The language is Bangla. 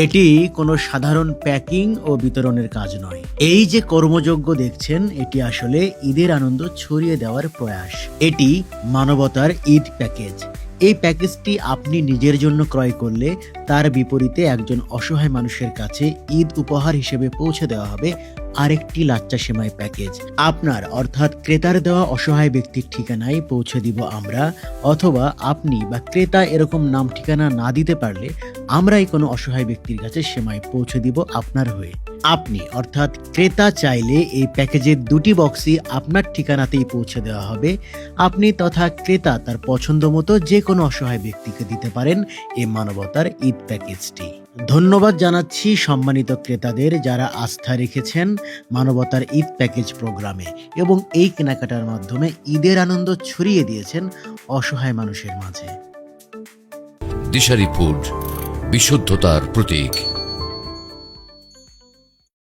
এটি কোনো সাধারণ প্যাকিং ও বিতরণের কাজ নয়। এই যে কর্মযজ্ঞ দেখছেন, এটি আসলে ঈদের আনন্দ ছড়িয়ে দেওয়ার প্রয়াস। এটি মানবতার ঈদ প্যাকেজ। এই প্যাকেজটি আপনি নিজের জন্য ক্রয় করলে তার বিপরীতে একজন অসহায় মানুষের কাছে ঈদ উপহার হিসেবে পৌঁছে দেওয়া হবে আরেকটি লাচ্চা সেমাই প্যাকেজ। আপনার অর্থাৎ ক্রেতার দেওয়া অসহায় ব্যক্তির ঠিকানায় পৌঁছে দিব আমরা, অথবা আপনি বা ক্রেতা এরকম নাম ঠিকানা না দিতে পারলে আমরাই কোনো অসহায় ব্যক্তির কাছে সেমাই পৌঁছে দিব আপনার হয়ে। আপনি অর্থাৎ ক্রেতা চাইলে এই প্যাকেজের দুটি বক্সই আপনার ঠিকানাতেই পৌঁছে দেওয়া হবে। আপনি তথা ক্রেতা তার পছন্দ মতো যে কোনো অসহায় ব্যক্তিকে দিতে পারেন এই মানবতার ঈদ প্যাকেজটি। ধন্যবাদ জানাচ্ছি সম্মানিত ক্রেতাদের যারা আস্থা রেখেছেন মানবতার ঈদ প্যাকেজ প্রোগ্রামে এবং এই কেনাকাটার মাধ্যমে ঈদের আনন্দ ছড়িয়ে দিয়েছেন অসহায় মানুষের মাঝে। দিশারি ফুড, বিশুদ্ধতার প্রতীক।